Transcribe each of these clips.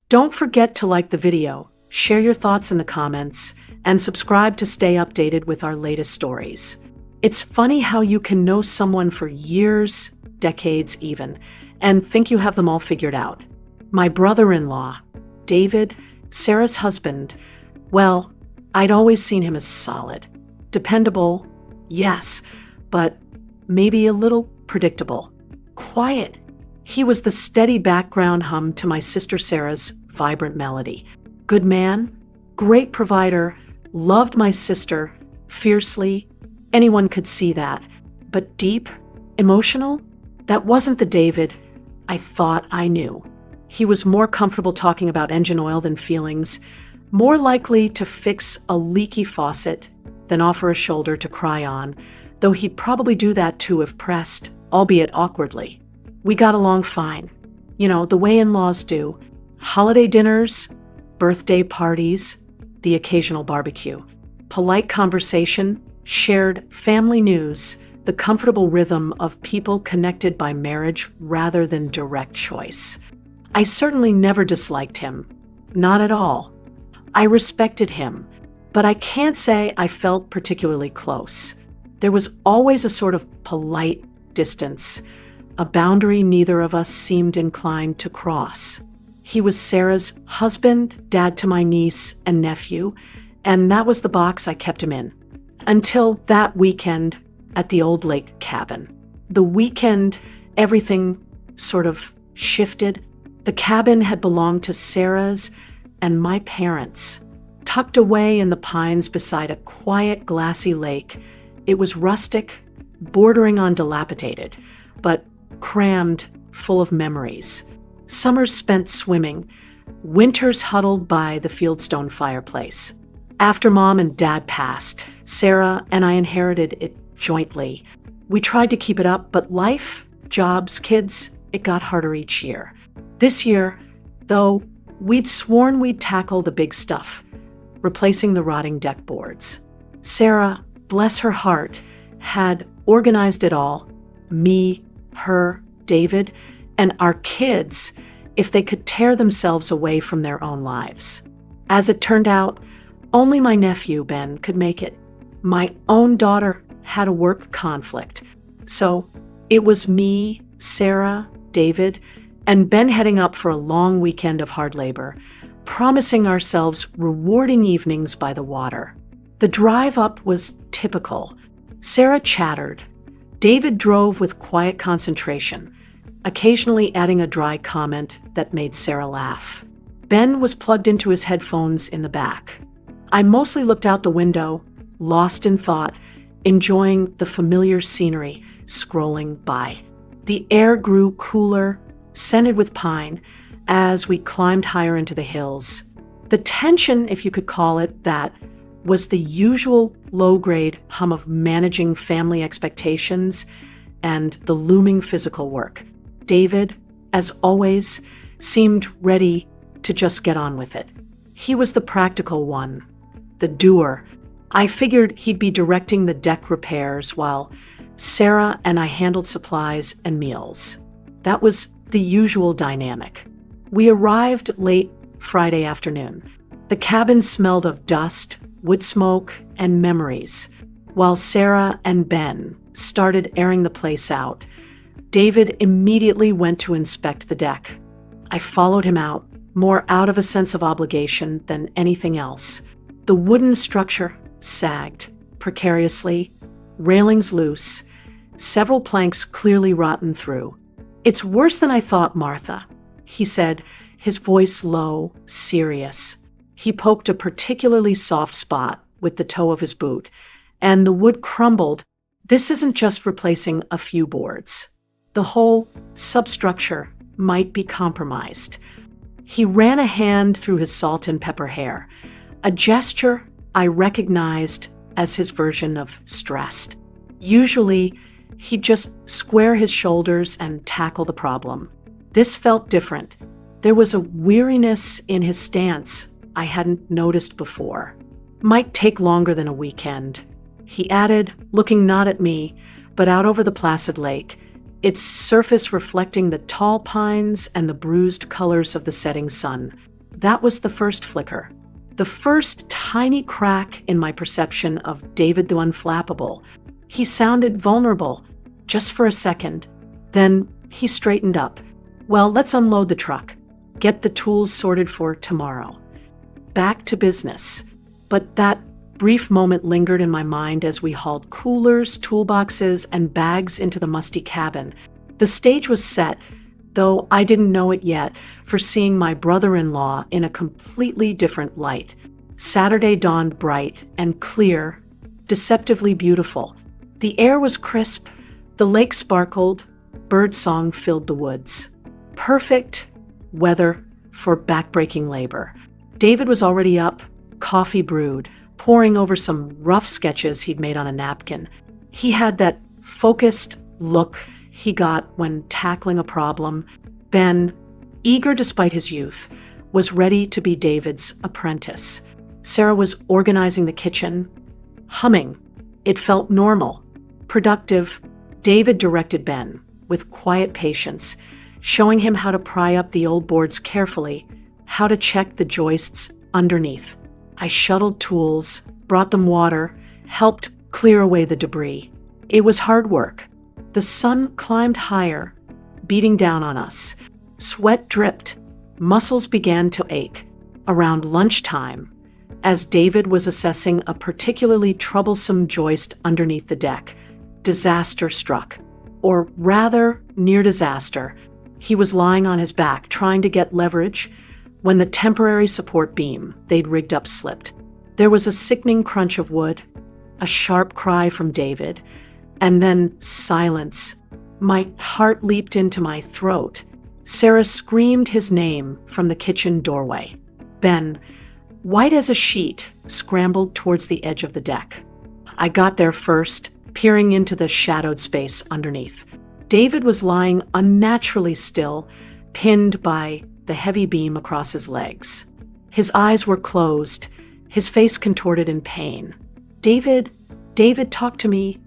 Don't forget to like the video, share your thoughts in the comments, and subscribe to stay updated with our latest stories. It's funny how you can know someone for years, decades even, and think you have them all figured out. My brother-in-law, David, Sarah's husband, well, I'd always seen him as solid. Dependable, yes, but maybe a little predictable. Quiet. He was the steady background hum to my sister Sarah's vibrant melody. Good man, great provider, loved my sister fiercely. Anyone could see that. But deep, emotional? That wasn't the David I thought I knew. He was more comfortable talking about engine oil than feelings, more likely to fix a leaky faucet than offer a shoulder to cry on, though he'd probably do that too if pressed, albeit awkwardly. We got along fine. You know, the way in-laws do. Holiday dinners, birthday parties, the occasional barbecue. Polite conversation, shared family news, the comfortable rhythm of people connected by marriage rather than direct choice. I certainly never disliked him. Not at all. I respected him, but I can't say I felt particularly close. There was always a sort of polite distance, a boundary neither of us seemed inclined to cross. He was Sarah's husband, dad to my niece and nephew, and that was the box I kept him in. Until that weekend at the old lake cabin. The weekend, everything sort of shifted. The cabin had belonged to Sarah's and my parents. Tucked away in the pines beside a quiet, glassy lake, it was rustic, bordering on dilapidated, but crammed full of memories. Summers spent swimming, winters huddled by the fieldstone fireplace. After Mom and Dad passed, Sarah and I inherited it jointly. We tried to keep it up, but life, jobs, kids, it got harder each year. This year, though, we'd sworn we'd tackle the big stuff, replacing the rotting deck boards. Sarah, bless her heart, had organized it all, me, her, David, and our kids, if they could tear themselves away from their own lives. As it turned out, only my nephew, Ben, could make it. My own daughter had a work conflict. So it was me, Sarah, David, and Ben heading up for a long weekend of hard labor, promising ourselves rewarding evenings by the water. The drive up was typical. Sarah chattered. David drove with quiet concentration, occasionally adding a dry comment that made Sarah laugh. Ben was plugged into his headphones in the back. I mostly looked out the window, lost in thought, enjoying the familiar scenery scrolling by. The air grew cooler, scented with pine, as we climbed higher into the hills. The tension, if you could call it that, was the usual low-grade hum of managing family expectations and the looming physical work. David, as always, seemed ready to just get on with it. He was the practical one, the doer. I figured he'd be directing the deck repairs while Sarah and I handled supplies and meals. That was the usual dynamic. We arrived late Friday afternoon. The cabin smelled of dust, wood smoke, and memories, while Sarah and Ben started airing the place out. David immediately went to inspect the deck. I followed him out, more out of a sense of obligation than anything else. The wooden structure sagged precariously, railings loose, several planks clearly rotten through. "It's worse than I thought, Martha," he said, his voice low, serious. He poked a particularly soft spot with the toe of his boot, and the wood crumbled. This isn't just replacing a few boards. The whole substructure might be compromised. He ran a hand through his salt and pepper hair, a gesture I recognized as his version of stressed. Usually, he'd just square his shoulders and tackle the problem. This felt different. There was a weariness in his stance I hadn't noticed before. "Might take longer than a weekend," he added, looking not at me, but out over the placid lake, its surface reflecting the tall pines and the bruised colors of the setting sun. That was the first flicker. The first tiny crack in my perception of David the Unflappable. He sounded vulnerable, just for a second. Then he straightened up. Well, let's unload the truck. Get the tools sorted for tomorrow. Back to business. But that brief moment lingered in my mind as we hauled coolers, toolboxes, and bags into the musty cabin. The stage was set, though I didn't know it yet, for seeing my brother-in-law in a completely different light. Saturday dawned bright and clear, deceptively beautiful. The air was crisp, the lake sparkled, birdsong filled the woods. Perfect weather for backbreaking labor. David was already up, coffee brewed, poring over some rough sketches he'd made on a napkin. He had that focused look he got when tackling a problem. Ben, eager despite his youth, was ready to be David's apprentice. Sarah was organizing the kitchen, humming. It felt normal, productive. David directed Ben with quiet patience, showing him how to pry up the old boards carefully, how to check the joists underneath. I shuttled tools, brought them water, helped clear away the debris. It was hard work. The sun climbed higher, beating down on us. Sweat dripped. Muscles began to ache. Around lunchtime, as David was assessing a particularly troublesome joist underneath the deck, disaster struck. Or rather, near disaster. He was lying on his back, trying to get leverage, when the temporary support beam they'd rigged up slipped. There was a sickening crunch of wood, a sharp cry from David, and then silence. My heart leaped into my throat. Sarah screamed his name from the kitchen doorway. Ben, white as a sheet, scrambled towards the edge of the deck. I got there first, peering into the shadowed space underneath. David was lying unnaturally still, pinned by the heavy beam across his legs. His eyes were closed, his face contorted in pain. David, talk to me.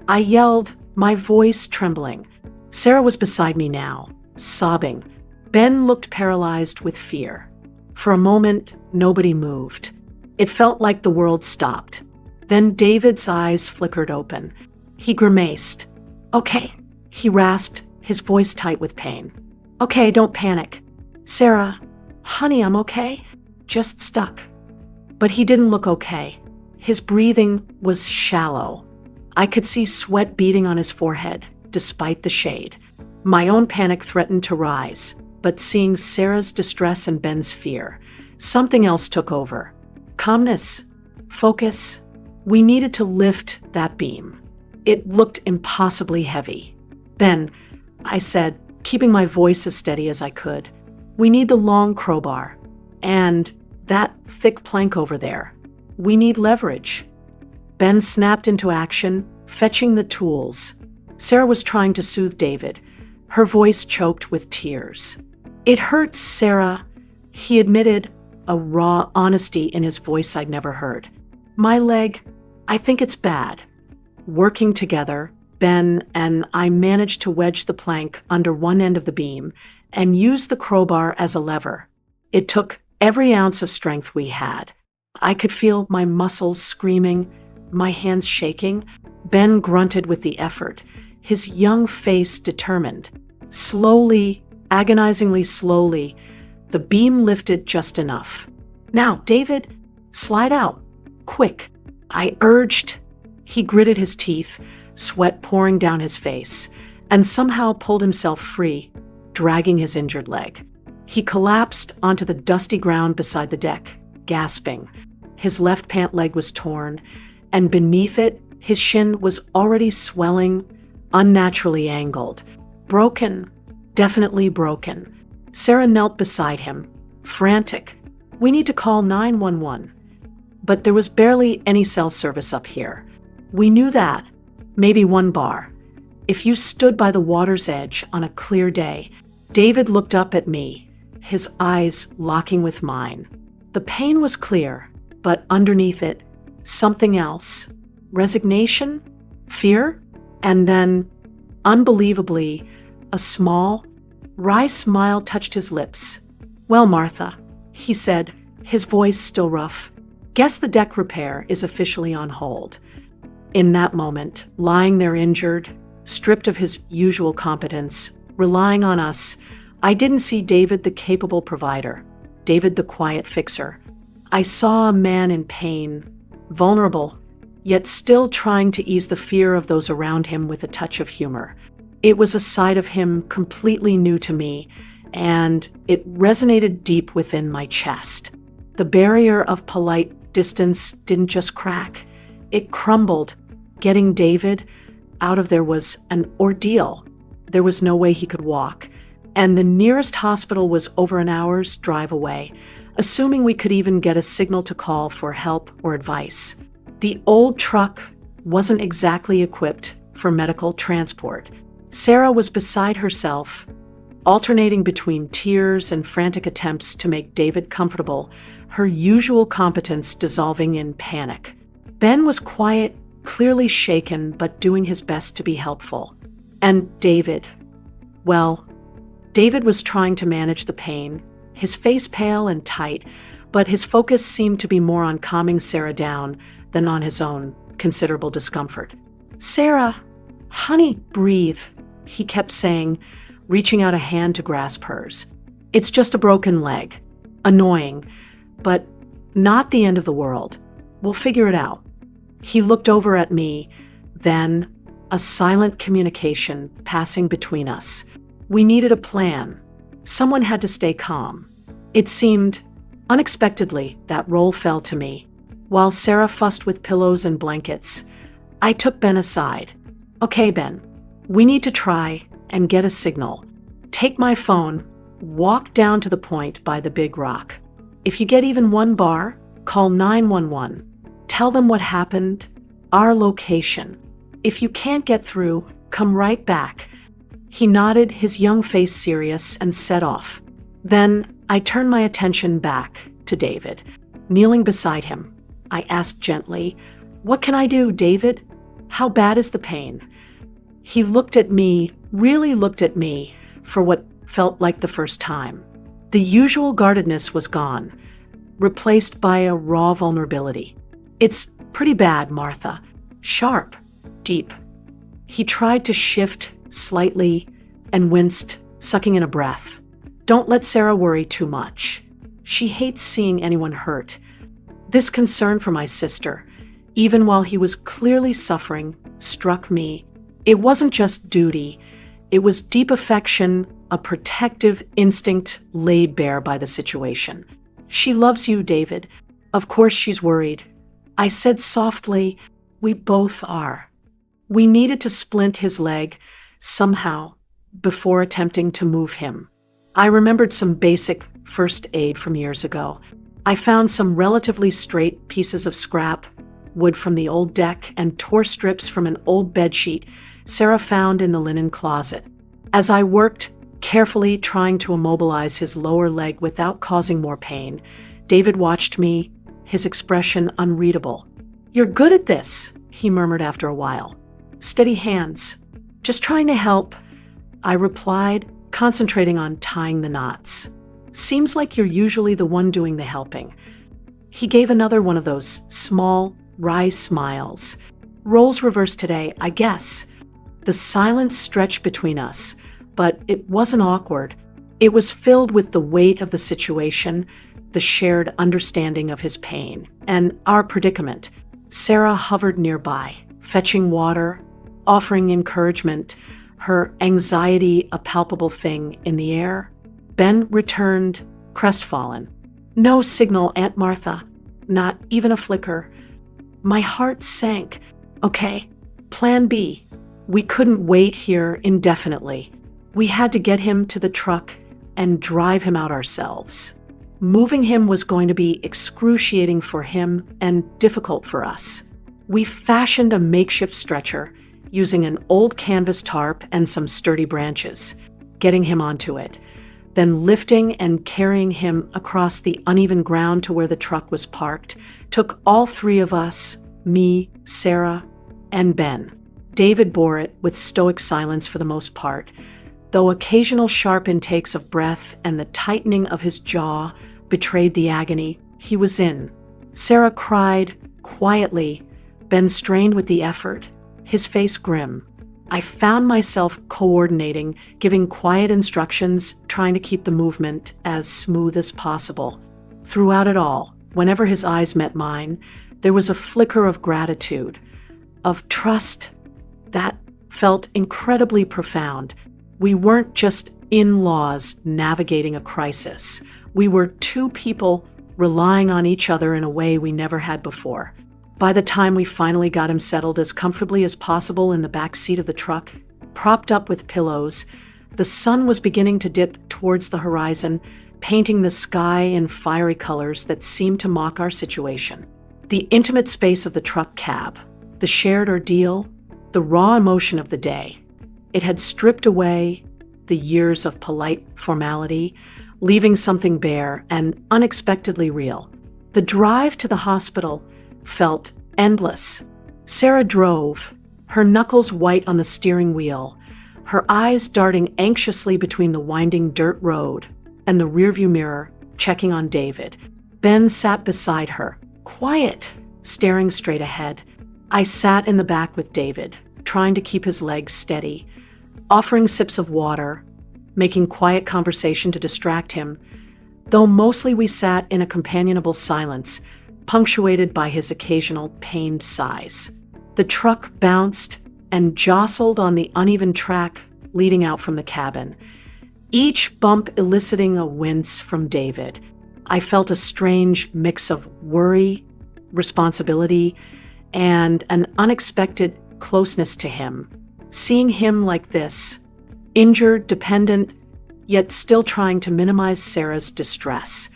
I yelled, my voice trembling. Sarah was beside me now, sobbing. Ben looked paralyzed with fear. For a moment, nobody moved. It felt like the world stopped. Then David's eyes flickered open. He grimaced. Okay, he rasped, his voice tight with pain. Okay, don't panic. Sarah, honey, I'm okay. Just stuck. But he didn't look okay. His breathing was shallow. I could see sweat beading on his forehead, despite the shade. My own panic threatened to rise, but seeing Sarah's distress and Ben's fear, something else took over. Calmness, focus. We needed to lift that beam. It looked impossibly heavy. Ben, I said, keeping my voice as steady as I could, we need the long crowbar. And that thick plank over there. We need leverage. Ben snapped into action, fetching the tools. Sarah was trying to soothe David, her voice choked with tears. It hurts, Sarah, he admitted, a raw honesty in his voice I'd never heard. My leg, I think it's bad. Working together, Ben and I managed to wedge the plank under one end of the beam and use the crowbar as a lever. It took every ounce of strength we had. I could feel my muscles screaming, my hands shaking. Ben grunted with the effort, his young face determined. Slowly, agonizingly slowly, the beam lifted just enough. Now, David, slide out. Quick, I urged. He gritted his teeth, sweat pouring down his face, and somehow pulled himself free, dragging his injured leg. He collapsed onto the dusty ground beside the deck, gasping. His left pant leg was torn, and beneath it, his shin was already swelling, unnaturally angled. Broken, definitely broken. Sarah knelt beside him, frantic. We need to call 911. But there was barely any cell service up here. We knew that. Maybe one bar. If you stood by the water's edge on a clear day, David looked up at me, his eyes locking with mine. The pain was clear, but underneath it, something else. Resignation? Fear? And then, unbelievably, a small, wry smile touched his lips. Well, Martha, he said, his voice still rough. Guess the deck repair is officially on hold. In that moment, lying there injured, stripped of his usual competence, relying on us, I didn't see David the capable provider, David the quiet fixer. I saw a man in pain, vulnerable, yet still trying to ease the fear of those around him with a touch of humor. It was a side of him completely new to me, and it resonated deep within my chest. The barrier of polite distance didn't just crack, it crumbled. Getting David out of there was an ordeal. There was no way he could walk, and the nearest hospital was over an hour's drive away, assuming we could even get a signal to call for help or advice. The old truck wasn't exactly equipped for medical transport. Sarah was beside herself, alternating between tears and frantic attempts to make David comfortable, her usual competence dissolving in panic. Ben was quiet, clearly shaken, but doing his best to be helpful. And David, well, David was trying to manage the pain, his face pale and tight, but his focus seemed to be more on calming Sarah down than on his own considerable discomfort. "Sarah, honey, breathe," he kept saying, reaching out a hand to grasp hers. "It's just a broken leg. Annoying, but not the end of the world. We'll figure it out." He looked over at me, then a silent communication passing between us. We needed a plan. Someone had to stay calm. It seemed, unexpectedly, that role fell to me. While Sarah fussed with pillows and blankets, I took Ben aside. "Okay, Ben, we need to try and get a signal. Take my phone, walk down to the point by the big rock. If you get even one bar, call 911. Tell them what happened, our location. If you can't get through, come right back." He nodded, his young face serious, and set off. Then I turned my attention back to David. Kneeling beside him, I asked gently, "What can I do, David? How bad is the pain?" He looked at me, really looked at me, for what felt like the first time. The usual guardedness was gone, replaced by a raw vulnerability. "It's pretty bad, Martha. Sharp, deep." He tried to shift slightly and winced, sucking in a breath. "Don't let Sarah worry too much. She hates seeing anyone hurt." This concern for my sister, even while he was clearly suffering, struck me. It wasn't just duty, it was deep affection, a protective instinct laid bare by the situation. "She loves you, David. Of course she's worried." I said softly, "We both are." We needed to splint his leg somehow before attempting to move him. I remembered some basic first aid from years ago. I found some relatively straight pieces of scrap, wood from the old deck, and tore strips from an old bedsheet Sarah found in the linen closet. As I worked, carefully trying to immobilize his lower leg without causing more pain, David watched me, his expression unreadable. "You're good at this," he murmured after a while. "Steady hands. Just trying to help," I replied, concentrating on tying the knots. "Seems like you're usually the one doing the helping." He gave another one of those small, wry smiles. "Roles reversed today, I guess." The silence stretched between us, but it wasn't awkward. It was filled with the weight of the situation, the shared understanding of his pain, and our predicament. Sarah hovered nearby, fetching water, offering encouragement, her anxiety a palpable thing in the air. Ben returned, crestfallen. "No signal, Aunt Martha. Not even a flicker." My heart sank. Okay, plan B. We couldn't wait here indefinitely. We had to get him to the truck and drive him out ourselves. Moving him was going to be excruciating for him and difficult for us. We fashioned a makeshift stretcher using an old canvas tarp and some sturdy branches, getting him onto it, then lifting and carrying him across the uneven ground to where the truck was parked, took all three of us, me, Sarah, and Ben. David bore it with stoic silence for the most part, though occasional sharp intakes of breath and the tightening of his jaw betrayed the agony he was in. Sarah cried quietly, Ben strained with the effort, his face grim. I found myself coordinating, giving quiet instructions, trying to keep the movement as smooth as possible. Throughout it all, whenever his eyes met mine, there was a flicker of gratitude, of trust that felt incredibly profound. We weren't just in-laws navigating a crisis. We were two people relying on each other in a way we never had before. By the time we finally got him settled as comfortably as possible in the back seat of the truck, propped up with pillows, the sun was beginning to dip towards the horizon, painting the sky in fiery colors that seemed to mock our situation. The intimate space of the truck cab, the shared ordeal, the raw emotion of the day. It had stripped away the years of polite formality, leaving something bare and unexpectedly real. The drive to the hospital felt endless. Sarah drove, her knuckles white on the steering wheel, her eyes darting anxiously between the winding dirt road and the rearview mirror, checking on David. Ben sat beside her, quiet, staring straight ahead. I sat in the back with David, trying to keep his legs steady, offering sips of water, making quiet conversation to distract him, though mostly we sat in a companionable silence, punctuated by his occasional pained sighs. The truck bounced and jostled on the uneven track leading out from the cabin, each bump eliciting a wince from David. I felt a strange mix of worry, responsibility, and an unexpected closeness to him. Seeing him like this, injured, dependent, yet still trying to minimize Sarah's distress,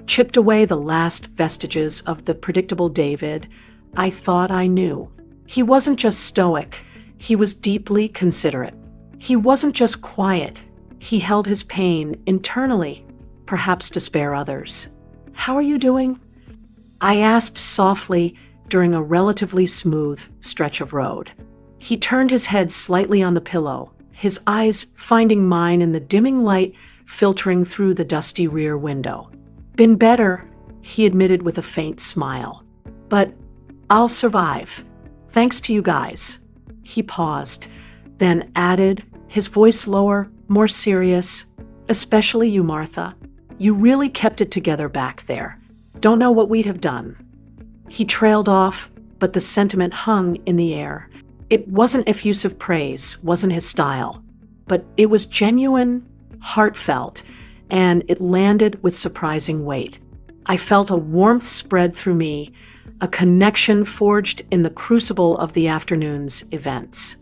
chipped away the last vestiges of the predictable David I thought I knew. He wasn't just stoic, he was deeply considerate. He wasn't just quiet, he held his pain internally, perhaps to spare others. "How are you doing?" I asked softly during a relatively smooth stretch of road. He turned his head slightly on the pillow, his eyes finding mine in the dimming light filtering through the dusty rear window. "Been better," he admitted with a faint smile. "But I'll survive. Thanks to you guys." He paused, then added, his voice lower, more serious, "Especially you, Martha. You really kept it together back there. Don't know what we'd have done." He trailed off, but the sentiment hung in the air. It wasn't effusive praise, wasn't his style, but it was genuine, heartfelt, and it landed with surprising weight. I felt a warmth spread through me, a connection forged in the crucible of the afternoon's events.